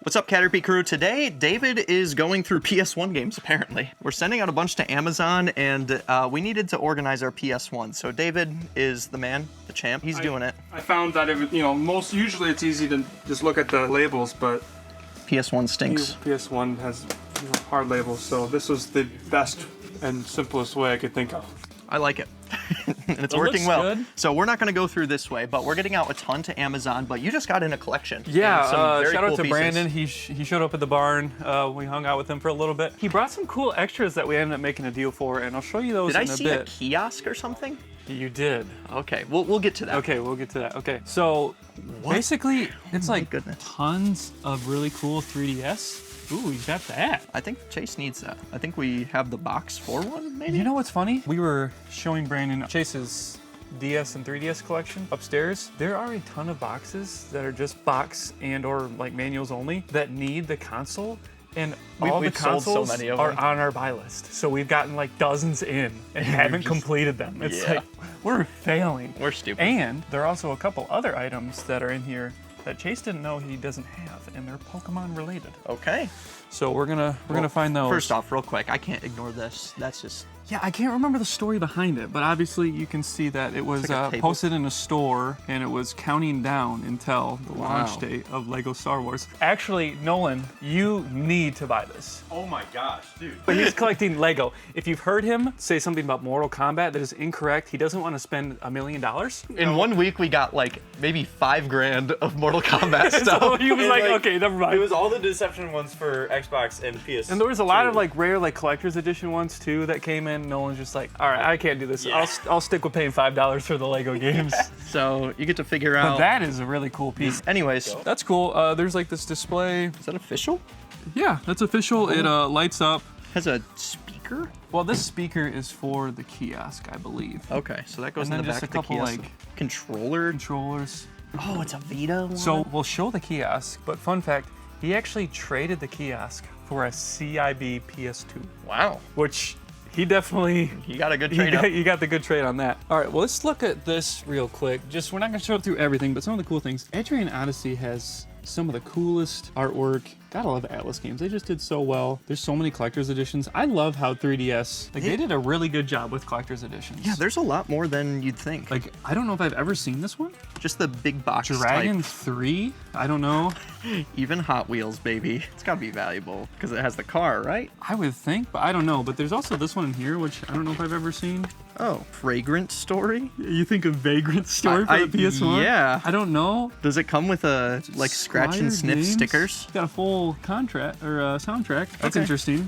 What's up, CATRP crew? Today, David is going through PS1 games, apparently. We're sending out a bunch to Amazon, and we needed to organize our PS1. So David is the man, the champ. He's doing it. I found that, usually it's easy to just look at the labels, but PS1 stinks. PS1 has hard labels, so this was the best and simplest way I could think of. I like it. And it's working well. Good. So we're not going to go through this way, but we're getting out a ton to Amazon. But you just got in a collection. Yeah, shout out to pieces. Brandon. He showed up at the barn. We hung out with him for a little bit. He brought some cool extras that we ended up making a deal for, and I'll show you those in a bit. Did I see a kiosk or something? You did. Okay, we'll get to that. Okay, we'll get to that. Okay, so basically, it's like tons of really cool 3DS. Ooh, you got that. I think Chase needs that. I think we have the box for one, maybe? You know what's funny? We were showing Brandon Chase's DS and 3DS collection upstairs. There are a ton of boxes that are just box and or like manuals only that need the console. And all the consoles are on our buy list. So we've gotten like dozens in and haven't completed them. It's like, we're failing. We're stupid. And there are also a couple other items that are in here that Chase didn't know he doesn't have, and they're Pokemon related. Okay. So we're gonna find those. First off, real quick, I can't ignore this. That's just... Yeah, I can't remember the story behind it, but obviously you can see that it was posted in a store, and it was counting down until the launch date of Lego Star Wars. Actually, Nolan, you need to buy this. Oh my gosh, dude. But he's collecting Lego. If you've heard him say something about Mortal Kombat that is incorrect, he doesn't want to spend $1 million. In 1 week, we got like maybe $5,000 of Mortal Kombat stuff. So he was like, okay, never mind. It was all the Deception ones for Xbox and PS. And there was a lot of like rare like collector's edition ones too that came in. Nolan's just like, all right, I can't do this. Yeah. I'll stick with paying $5 for the Lego games. So you get to figure out. But that is a really cool piece. Anyways, that's cool. There's like this display. Is that official? Yeah, that's official. It lights up. Has a speaker? Well, this speaker is for the kiosk, I believe. Okay, so that goes and in the then back just a of the couple kiosk. like Controllers. Oh, it's a Vita one? So we'll show the kiosk, but fun fact, he actually traded the kiosk for a CIB PS2. Wow. Which he definitely... You got a good trade up. You got the good trade on that. All right, well, let's look at this real quick. We're not gonna show through everything, but some of the cool things. Adrian Odyssey has some of the coolest artwork. Gotta love Atlas games. They just did so well. There's so many collector's editions. I love how 3DS, they did a really good job with collector's editions. Yeah, there's a lot more than you'd think. Like, I don't know if I've ever seen this one. Just the big box Dragon type. 3? I don't know. Even Hot Wheels, baby. It's gotta be valuable because it has the car, right? I would think, but I don't know. But there's also this one in here, which I don't know if I've ever seen. Oh, Fragrant Story? You think of Vagrant Story for the PS1? Yeah. I don't know. Does it come with a like scratch and sniff games? stickers? Got a full contract or soundtrack. That's Okay. interesting.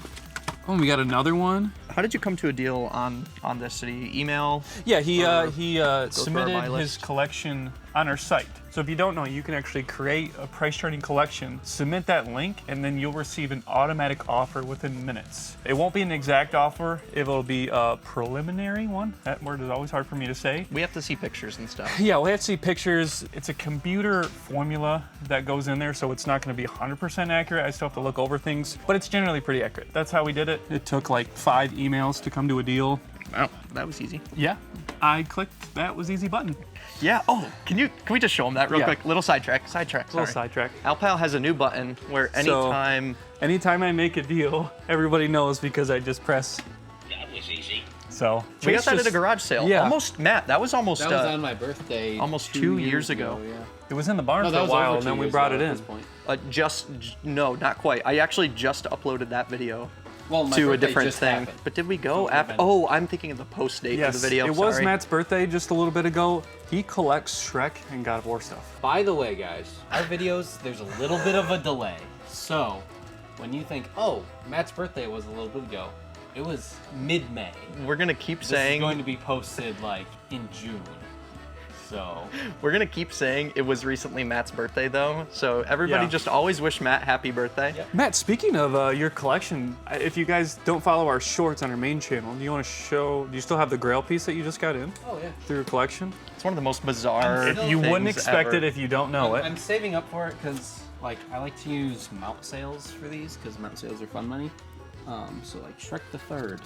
Oh, and we got another one. How did you come to a deal on this? Did he email? Yeah, he buy submitted his list? collection on our site. So if you don't know, you can actually create a price charting collection, submit that link, and then you'll receive an automatic offer within minutes. It won't be an exact offer. It'll be a preliminary one. That word is always hard for me to say. We have to see pictures and stuff. Yeah, we have to see pictures. It's a computer formula that goes in there, so it's not going to be 100% accurate. I still have to look over things, but it's generally pretty accurate. That's how we did it. It took like 5 emails to come to a deal. Wow, that was easy. Yeah, I clicked that was easy button. Yeah. Oh, can we just show him that real quick? Little sidetrack. Sorry. Little sidetrack. Alpal has a new button where anytime I make a deal, everybody knows because I just press. That was easy. So we got that at a garage sale. Yeah. Almost, Matt. That was almost. That was on my birthday. Almost 2 years ago. Yeah. It was in the barn No, for that a was while, over and then 2 we years brought ago it at in. this point. No, not quite. I actually just uploaded that video. Well, my to a birthday different just thing. happened. But did we go So after? Oh, I'm thinking of the post date for the video. It was Sorry. Matt's birthday just a little bit ago. He collects Shrek and God of War stuff. By the way, guys, our videos, there's a little bit of a delay. So, when you think, oh, Matt's birthday was a little bit ago, it was mid-May. We're gonna keep This saying. is going to be posted like in June. So We're gonna keep saying it was recently Matt's birthday though. So everybody just always wish Matt happy birthday. Yep. Matt, speaking of your collection, if you guys don't follow our shorts on our main channel, do you want to show? Do you still have the Grail piece that you just got in? Oh yeah. Through your collection? It's one of the most bizarre. You wouldn't things expect ever. it if you don't know it. I'm saving up for it because like I like to use mount sales for these because mount sales are fun money. So like Shrek the Third.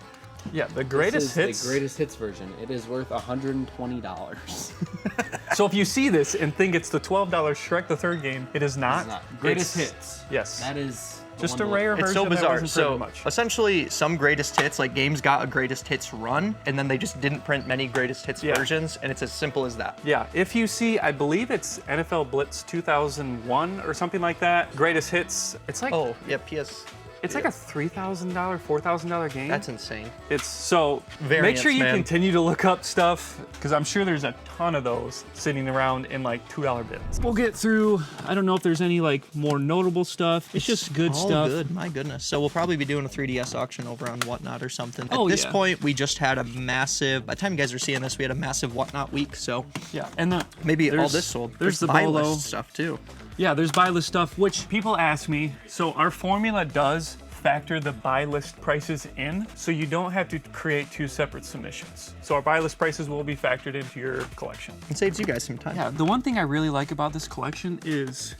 Yeah, the greatest hits. The greatest hits version. It is worth $120. So if you see this and think it's the $12 Shrek the Third game, it is not. It's not. Greatest It's- hits. Yes. That is the Just one a to look rare for. It's version so that bizarre. wasn't So printed much. essentially, some greatest hits, like games got a greatest hits run, and then they just didn't print many greatest hits Yeah. versions, and it's as simple as that. Yeah, if you see, I believe it's NFL Blitz 2001 or something like that. Greatest hits. It's like Oh, yeah, PS. it's like a $3,000, $4,000 game. That's insane. It's so make Variants, sure you man. continue to look up stuff because I'm sure there's a ton of those sitting around in like $2 bins. We'll get through. I don't know if there's any like more notable stuff. It's just good All stuff. good, my goodness. So we'll probably be doing a 3DS auction over on Whatnot or something. Oh, At this yeah. point, we just had a massive. By the time you guys are seeing this, we had a massive Whatnot week. So Yeah, and the, maybe all there's- this sold. There's the buy bolo. list stuff too. Yeah, there's buy list stuff, which people ask me. So our formula does factor the buy list prices in, so you don't have to create two separate submissions. So our buy list prices will be factored into your collection. It saves you guys some time. Yeah, the one thing I really like about this collection is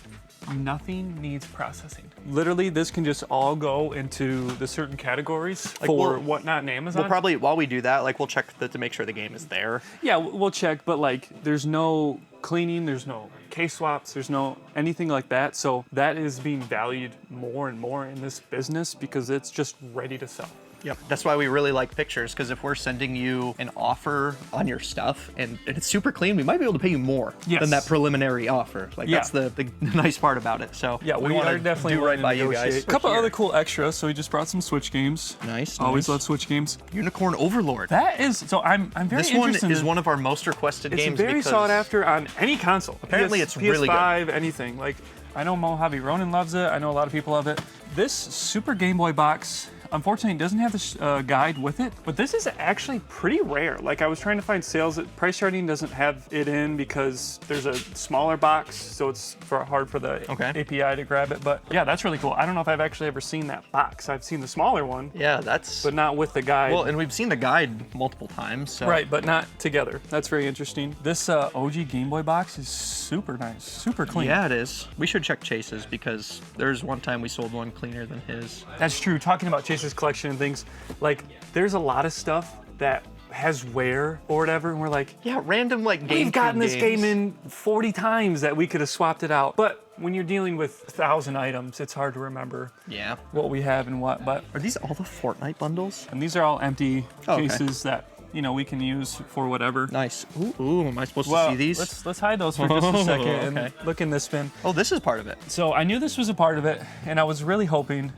nothing needs processing. Literally, this can just all go into the certain categories Like, for we'll- Whatnot and Amazon. We'll probably, while we do that, like we'll check to make sure the game is there. Yeah, we'll check, but like there's no cleaning, there's no case swaps, there's no anything like that. So that is being valued more and more in this business because it's just ready to sell. Yep. That's why we really like pictures, because if we're sending you an offer on your stuff and it's super clean, we might be able to pay you more Yes. than that preliminary offer. Like Yeah. that's the nice part about it. So Yeah, we wanna are definitely do right willing to by you negotiate. guys. A couple Here. other cool extras. So we just brought some Switch games. Nice. Always nice. love Switch games. Unicorn Overlord. That is so. I'm very This one interested. is one of our most requested It's games. very because sought after on any console. Apparently it's really good. PS5, anything. Like, I know Mojave Ronin loves it. I know a lot of people love it. This Super Game Boy box, unfortunately, doesn't have this guide with it, but this is actually pretty rare. Like, I was trying to find sales. Price Charting doesn't have it in because there's a smaller box, so it's hard for the Okay. API to grab it. But yeah, that's really cool. I don't know if I've actually ever seen that box. I've seen the smaller one, Yeah, that's. but not with the guide. well, and we've seen the guide multiple times. So. Right, but not together. That's very interesting. This OG Game Boy box is super nice, super clean. Yeah, it is. We should check Chase's because there's one time we sold one cleaner than his. That's true. Talking about Chase's collection and things, like there's a lot of stuff that has wear or whatever, and we're like, Yeah, random like game. we've gotten this game in 40 times that we could have swapped it out. But when you're dealing with 1,000 items, it's hard to remember Yeah. what we have and what. But Are these all the Fortnite bundles? and these are all empty Oh, okay. cases that we can use for whatever. Nice. Ooh, am I supposed to Well, see these? let's hide those for just a second Okay. and look in this bin. Oh, this is part of it. So I knew this was a part of it, and I was really hoping.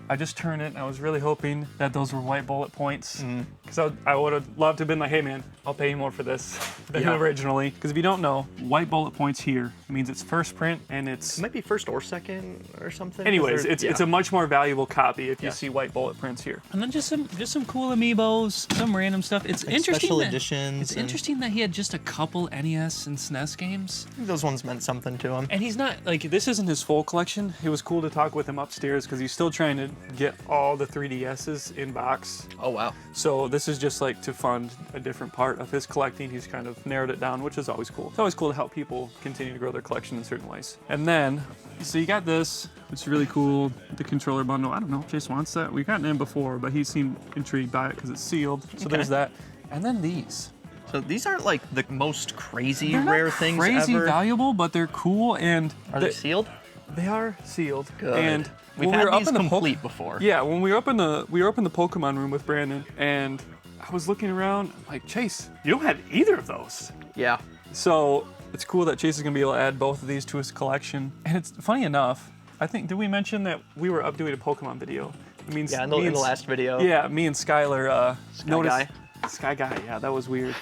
I just turned it, and I was really hoping that those were white bullet points, because I would have loved to have been like, "Hey, man, I'll pay you more for this than Yeah. originally." Because if you don't know, white bullet points here means it's first print, and it's. It might be first or second or something. Anyways, it's a much more valuable copy if you Yeah. see white bullet prints here. And then just some cool amiibos, some random stuff. It's Like interesting. special that, editions It's and- interesting that he had just a couple NES and SNES games. those ones meant something to him. And he's not, like, this isn't his full collection. It was cool to talk with him upstairs because he's still trying to get all the 3DSs in box. Oh wow. So this is just like to fund a different part of his collecting. He's kind of narrowed it down, which is always cool. It's always cool to help people continue to grow their collection in certain ways. And then, so you got this, which is really cool, the controller bundle. I don't know if Chase wants that. We've gotten it in before, but he seemed intrigued by it because it's sealed. So Okay. there's that. And then these. So these aren't like the most crazy They're rare not things crazy ever. valuable, but they're cool and Are they sealed? they are sealed. Good. And We've when had we were up these in the complete before. Yeah, when we were up in the Pokemon room with Brandon, and I was looking around, I'm like, Chase, you don't have either of those. Yeah. So it's cool that Chase is gonna be able to add both of these to his collection. And it's funny enough, I think, did we mention that we were up doing a Pokemon video? It means Yeah, in the last video. Yeah, me and Skylar noticed. Guy. Sky Guy, yeah, that was weird.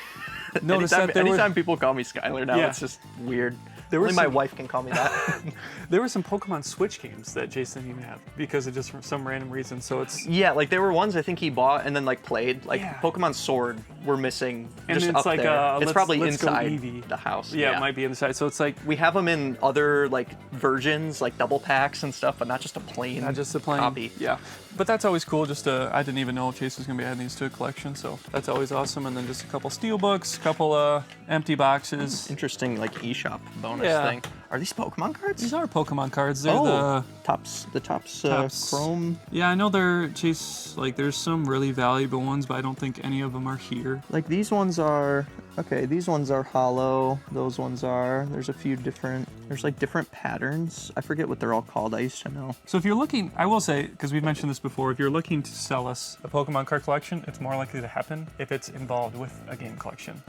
Noticed that Anytime people call me Skylar now, Yeah. it's just weird. There were Only my some- wife can call me that. there were some Pokemon Switch games that Jason didn't even have because of just for some random reason. So it's Yeah, like there were ones I think he bought and then like played. Like Yeah. Pokemon Sword were missing And just it's up like, there. It's let's- probably let's go inside Eevee. the house. yeah, it might be inside. So it's like We have them in other like versions, like double packs and stuff, but not just a plain not just a plain copy. Yeah, but that's always cool. Just I didn't even know Chase was gonna be adding these to a collection, so that's always awesome. And then just a couple steel books, couple empty boxes. Interesting like eShop bonus Yeah. thing. Are these Pokemon cards? These are Pokemon cards. They're Oh, tops Tops. chrome. yeah, I know they're Chase. Like there's some really valuable ones, but I don't think any of them are here. Like these ones are Okay, these ones are hollow. Those ones are. There's a few different, there's like different patterns. I forget what they're all called. I used to know. So if you're looking, I will say, because we've mentioned this before, if you're looking to sell us a Pokemon card collection, it's more likely to happen if it's involved with a game collection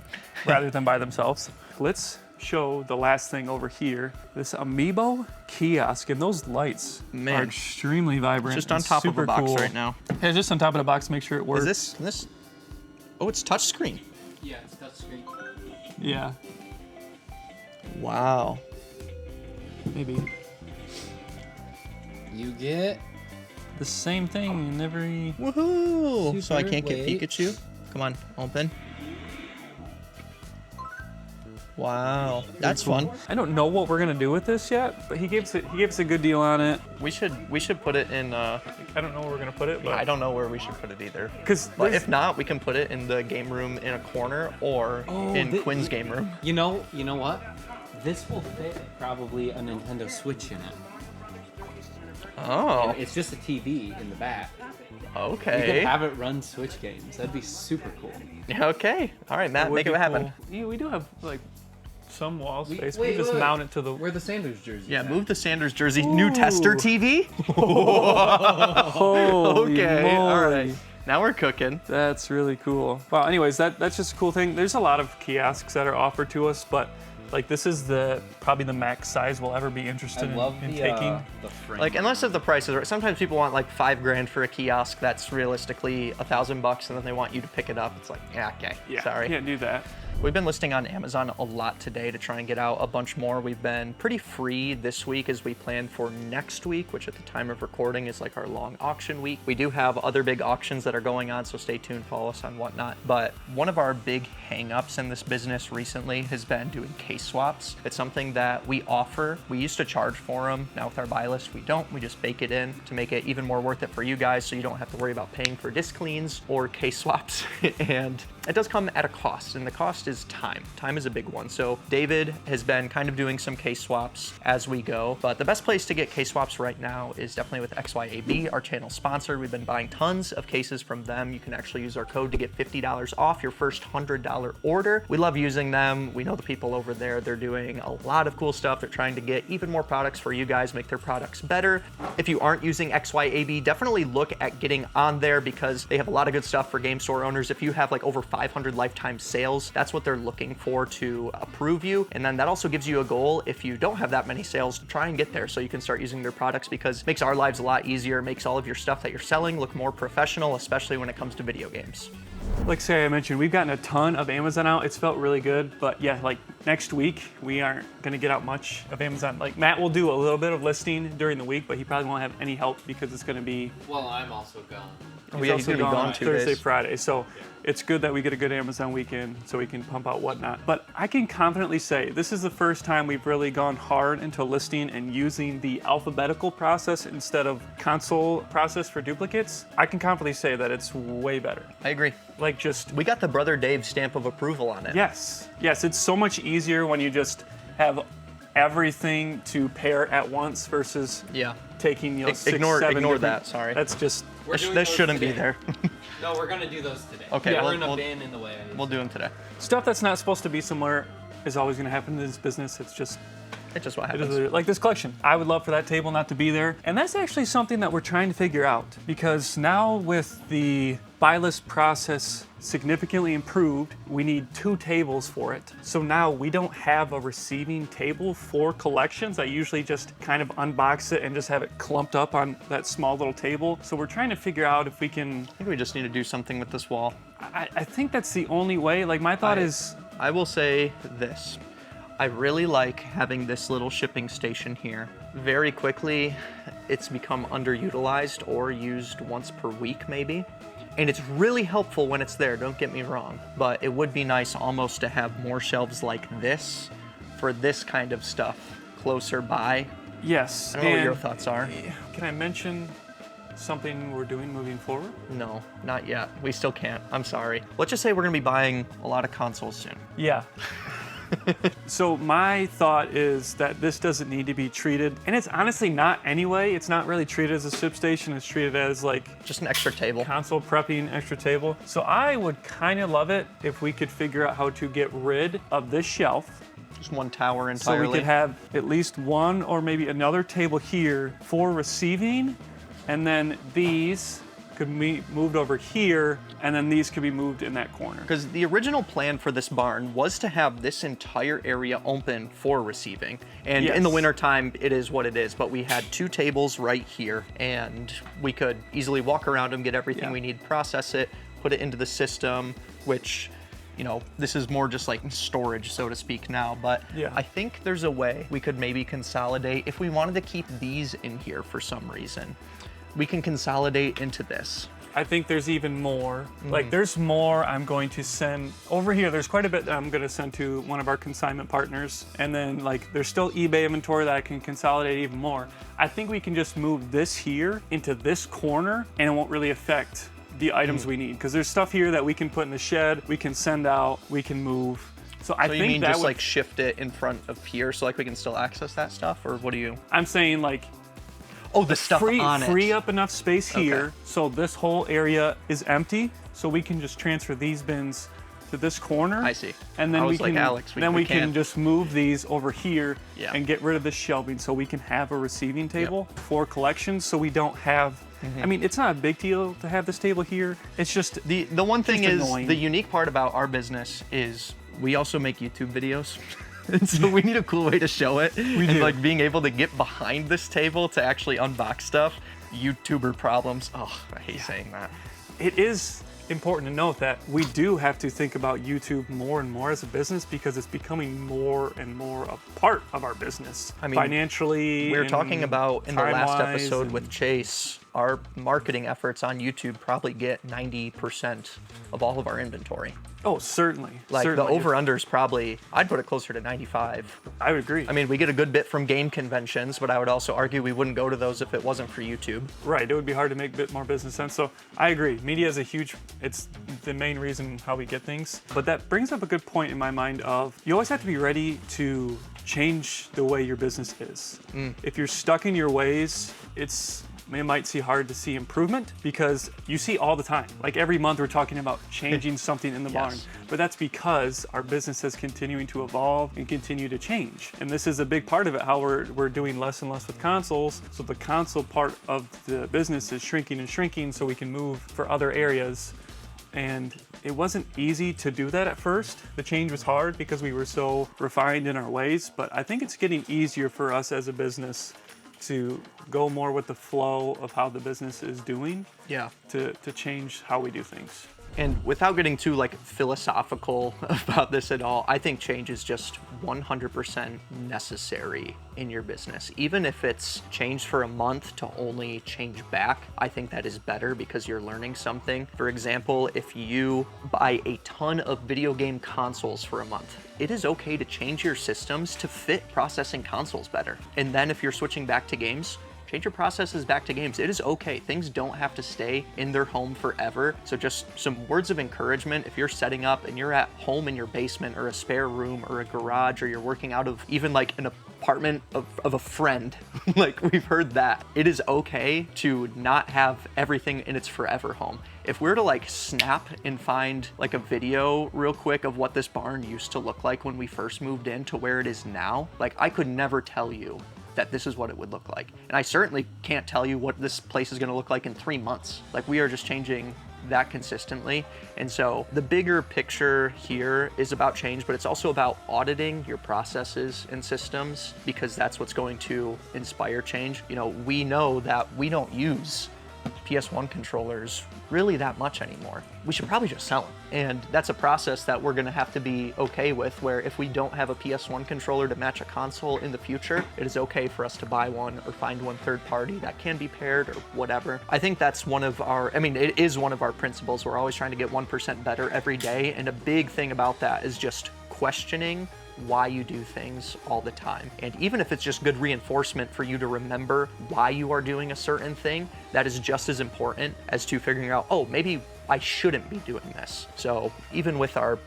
rather than by themselves. Let's show the last thing over here. This Amiibo kiosk, and those lights are extremely vibrant. It's just on top of the box right now. Yeah, just on top of the box, make sure it works. Is this? Oh, it's touchscreen. Yeah, it's touchscreen. Yeah, Wow. maybe. You get The same thing in every... Woohoo! So I Super can't get weight. Pikachu? Come on, open. Wow, that's fun. I don't know what we're gonna do with this yet, but he gave us a good deal on it. We should put it in. I don't know where we're gonna put it, but I don't know where we should put it either. But if not, we can put it in the game room in a corner or in Quinn's game room. You know what? This will fit probably a Nintendo Switch in it. Oh, It's just a TV in the back. You okay. could have it run Switch games. That'd be super cool. Okay. All right, Matt, make it happen. Yeah, we do have like some wall space. wait, we just wait. mount it to the. Wear the Sanders jersey. Yeah, move the Sanders jersey. New tester TV. Holy Okay. All moly. right. Now we're cooking. That's really cool. Well, anyways, that's just a cool thing. There's a lot of kiosks that are offered to us, but like this is probably the max size we'll ever be interested in taking. The frame. Like, unless if the price is right. Sometimes people want like $5,000 for a kiosk that's realistically $1,000, and then they want you to pick it up. It's like, yeah, okay, Yeah, sorry. can't do that. We've been listing on Amazon a lot today to try and get out a bunch more. We've been pretty free this week as we planned for next week, which at the time of recording is like our long auction week. We do have other big auctions that are going on, so stay tuned, follow us on whatnot. But one of our big hang-ups in this business recently has been doing case swaps. It's something that we offer. We used to charge for them. Now with our buy list, we don't. We just bake it in to make it even more worth it for you guys, so you don't have to worry about paying for disc cleans or case swaps. And it does come at a cost, and the cost is time. Time is a big one. So David has been kind of doing some case swaps as we go, but the best place to get case swaps right now is definitely with XYAB, our channel sponsor. We've been buying tons of cases from them. You can actually use our code to get $50 off your first $100 order. We love using them. We know the people over there. They're doing a lot of cool stuff. They're trying to get even more products for you guys, make their products better. If you aren't using XYAB, definitely look at getting on there because they have a lot of good stuff for game store owners. If you have like over 500 lifetime sales, that's what they're looking for to approve you. And then that also gives you a goal if you don't have that many sales to try and get there so you can start using their products, because it makes our lives a lot easier, makes all of your stuff that you're selling look more professional, especially when it comes to video games. Like say I mentioned, we've gotten a ton of Amazon out. It's felt really good, but yeah, like next week, we aren't gonna get out much of Amazon. Like Matt will do a little bit of listing during the week, but he probably won't have any help because it's gonna be Well, I'm also gone. He's also gonna be gone 2 Thursday, days. Friday. So it's good that we get a good Amazon weekend so we can pump out whatnot. But I can confidently say this is the first time we've really gone hard into listing and using the alphabetical process instead of console process for duplicates. I can confidently say that it's way better. I agree. Like just, We got the Brother Dave stamp of approval on it. yes, it's so much easier when you just have everything to pair at once versus Yeah. taking, you know, six, Ignore seven different- that, sorry. That's just, We're doing This those shouldn't be today. there. No, we're gonna do those today. Okay, Yeah, well, we're in a we'll- bin in the way. We'll do them today. stuff that's not supposed to be somewhere is always gonna happen in this business. It's just, It's just what it happens. is like this collection. I would love for that table not to be there. And that's actually something that we're trying to figure out, because now with the buy list process significantly improved, we need 2 tables for it. So now we don't have a receiving table for collections. I usually just kind of unbox it and just have it clumped up on that small little table. So we're trying to figure out if we can, I think we just need to do something with this wall. I think that's the only way. Like my thought is, I will say this. I really like having this little shipping station here. Very quickly, it's become underutilized or used once per week maybe. And it's really helpful when it's there, don't get me wrong. But it would be nice almost to have more shelves like this for this kind of stuff closer by. yes. I don't know what your and thoughts are. Can I mention something we're doing moving forward? No, not yet. We still can't. I'm sorry. Let's just say we're gonna be buying a lot of consoles soon. Yeah. So my thought is that this doesn't need to be treated, and it's honestly not anyway. It's not really treated as a sip station. It's treated as like Just an extra table. console prepping extra table. So I would kind of love it if we could figure out how to get rid of this shelf. Just one tower So entirely. we could have at least one or maybe another table here for receiving, and then these could be moved over here, and then these could be moved in that corner. Because the original plan for this barn was to have this entire area open for receiving. And in the Yes. wintertime, it is what it is. But we had 2 tables right here, and we could easily walk around them, get everything Yeah. we need, process it, put it into the system, which, you know, this is more just like storage, so to speak now. But Yeah. I think there's a way we could maybe consolidate. If we wanted to keep these in here for some reason, we can consolidate into this. I think there's even more. Like there's more I'm going to send over here. There's quite a bit that I'm going to send to one of our consignment partners. And then like there's still eBay inventory that I can consolidate even more. I think we can just move this here into this corner and it won't really affect the items we need. Because there's stuff here that we can put in the shed, we can send out, we can move. So I So you think mean that just would, like shift it in front of here so like we can still access that stuff? Or what do you? I'm saying like Oh, the stuff on it. free up enough space here Okay. so this whole area is empty, so we can just transfer these bins to this corner. I see. And then I we was like, can Alex, we can can't. just move these over here Yeah. and get rid of this shelving so we can have a receiving table for collections, so we don't have I mean, it's not a big deal to have this table here. It's just The one thing just is, annoying. the unique part about our business is we also make YouTube videos. And so we need a cool way to show it. And do. like being able to get behind this table to actually unbox stuff. YouTuber problems. Oh, I hate saying that. it is important to note that we do have to think about YouTube more and more as a business because it's becoming more and more a part of our business. I mean, financially. We were talking and about in the last time-wise episode and- with Chase, our marketing efforts on YouTube probably get 90% of all of our inventory. Oh, certainly. Like certainly. the over-under's probably, I'd put it closer to 95. I would agree. I mean, we get a good bit from game conventions, but I would also argue we wouldn't go to those if it wasn't for YouTube. right. It would be hard to make a bit more business sense. So I agree. Media is it's the main reason how we get things. But that brings up a good point in my mind of you always have to be ready to change the way your business is. If you're stuck in your ways, it might see hard to see improvement because you see all the time. Like every month we're talking about changing something in the barn. Yes. But that's because our business is continuing to evolve and continue to change. And this is a big part of it, how we're doing less and less with consoles. So the console part of the business is shrinking and shrinking so we can move for other areas. And it wasn't easy to do that at first. The change was hard because we were so refined in our ways, but I think it's getting easier for us as a business to go more with the flow of how the business is doing Yeah. to change how we do things. And without getting too like philosophical about this at all, I think change is just 100% necessary in your business. Even if it's changed for a month to only change back, I think that is better because you're learning something. For example, if you buy a ton of video game consoles for a month, it is okay to change your systems to fit processing consoles better. And then if you're switching back to games, change your processes back to games. It is okay. Things don't have to stay in their home forever. So just some words of encouragement. If you're setting up and you're at home in your basement or a spare room or a garage, or you're working out of even like an apartment of a friend, like we've heard that, it is okay to not have everything in its forever home. If we're to like snap and find like a video real quick of what this barn used to look like when we first moved in to where it is now, like I could never tell you that this is what it would look like. And I certainly can't tell you what this place is gonna look like in 3 months. Like we are just changing that consistently. And so the bigger picture here is about change, but it's also about auditing your processes and systems because that's what's going to inspire change. You know, we know that we don't use PS1 controllers really that much anymore. We should probably just sell them. And that's a process that we're gonna have to be okay with, where if we don't have a PS1 controller to match a console in the future, it is okay for us to buy one or find one third party that can be paired or whatever. I think that's one of our, it is one of our principles. We're always trying to get 1% better every day. And a big thing about that is just questioning why you do things all the time. And even if it's just good reinforcement for you to remember why you are doing a certain thing, that is just as important as to figuring out, oh, maybe I shouldn't be doing this. So even with our,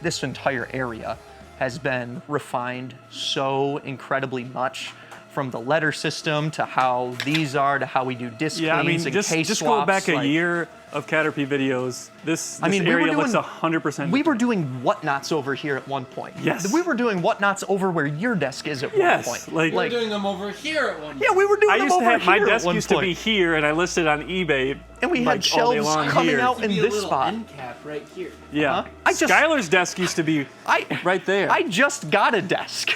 this entire area has been refined so incredibly much. From the letter system to how these are to how we do disc Yeah, I mean, cleans and just case go swaps. back a like- year of CATRP videos. This I mean, we were area doing- looks 100%. We were doing whatnots over here at one point. Yes. We were doing whatnots over where your desk is at Yes, one point. like- We're doing them over here at one. yeah, we were doing I them used to over have my here at desk one used to point. be here, and I listed on eBay. And we like, had all day shelves long coming here. out in Maybe a this little spot. end cap right here. Yeah, Uh-huh. I just- Skylar's desk used to be right there. I just got a desk.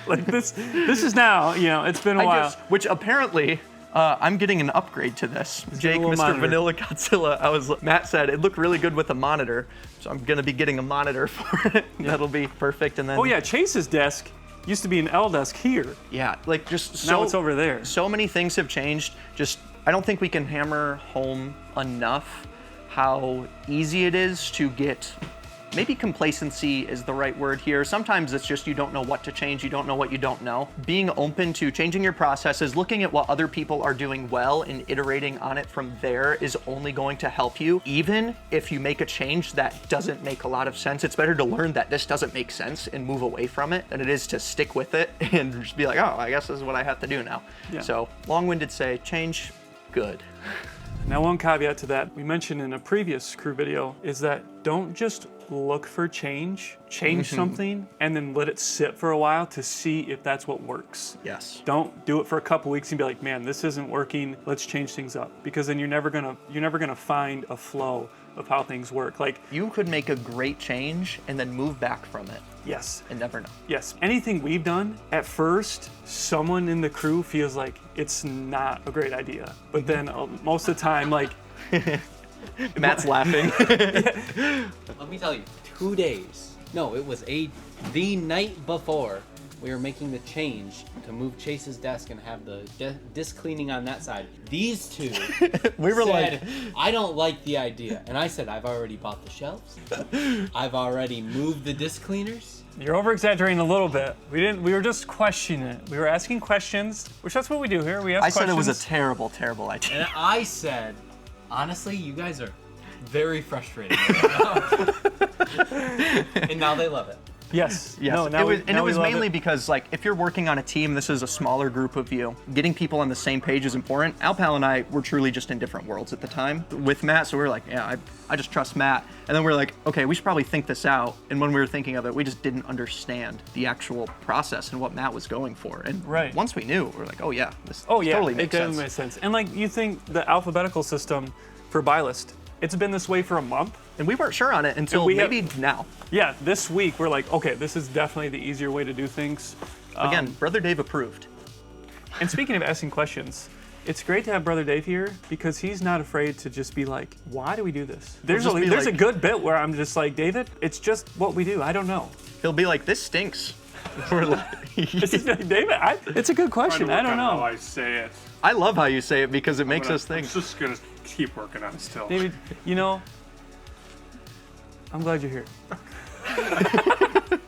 like this is now. You know, it's been a while. Which apparently, I'm getting an upgrade to this. Jake, little Mr. monitor. Vanilla Godzilla, Matt said it looked really good with a monitor, so I'm gonna be getting a monitor for it. That'll be perfect. And then, Oh yeah, Chase's desk used to be an L desk here. yeah, like just so Now it's over there. So many things have changed. Just I don't think we can hammer home enough how easy it is to get. Maybe complacency is the right word here. Sometimes it's just you don't know what to change, you don't know what you don't know. Being open to changing your processes, looking at what other people are doing well and iterating on it from there is only going to help you. Even if you make a change that doesn't make a lot of sense, it's better to learn that this doesn't make sense and move away from it than it is to stick with it and just be like, oh, I guess this is what I have to do now. Yeah. So long-winded say, change, good. Now, one caveat to that we mentioned in a previous crew video is that don't just look for change something, and then let it sit for a while to see if that's what works. Yes. Don't do it for a couple weeks and be like, man, this isn't working. Let's change things up, because then you're never gonna find a flow of how things work. Like, You could make a great change and then move back from it yes, and never know. yes, anything we've done at first, someone in the crew feels like it's not a great idea, but then most of the time, like, Matt's laughing. Let me tell you, 2 days. No, it was the night before we were making the change to move Chase's desk and have the disc cleaning on that side. These two We were said, I don't like the idea. And I said, I've already bought the shelves. I've already moved the disc cleaners. you're over exaggerating a little bit. We were just questioning it. We were asking questions, which that's what we do here. We ask I said it was a questions. terrible, terrible idea. And I said, honestly, you guys are very frustrated. And now they love it. Yes. Yes, No, it now was, we, and now it was we love mainly because, like, if you're working on a team, this is a smaller group of you. Getting people on the same page is important. Alpal and I were truly just in different worlds at the time with Matt, so we were like, yeah, I just trust Matt. And then we were like, okay, we should probably think this out. And when we were thinking of it, we just didn't understand the actual process and what Matt was going for. And Right. once we knew, we were like, oh yeah, this Oh yeah, totally it makes definitely sense. makes sense. And like, you think the alphabetical system for buy list, it's been this way for a month. And we weren't sure on it until we have- maybe now. Yeah, this week we're like, okay, this is definitely the easier way to do things. Again, Brother Dave approved. And speaking of asking questions, it's great to have Brother Dave here because he's not afraid to just be like, why do we do this? There's just be a like- good bit where I'm just like, David, it's just what we do. I don't know. He'll be like, this stinks. We're like, It's just like, David, it's a good question. I don't How know. I say it. I love how you say it because it makes us I'm think. just gonna keep working on it still. David, you know, I'm glad you're here.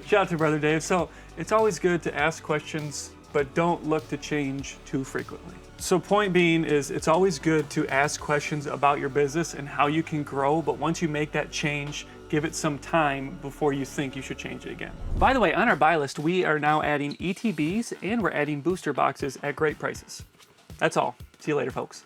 Shout out to Brother Dave. So it's always good to ask questions, but don't look to change too frequently. So point being is it's always good to ask questions about your business and how you can grow, but once you make that change, give it some time before you think you should change it again. By the way, on our buy list, we are now adding ETBs and we're adding booster boxes at great prices. That's all. See you later, folks.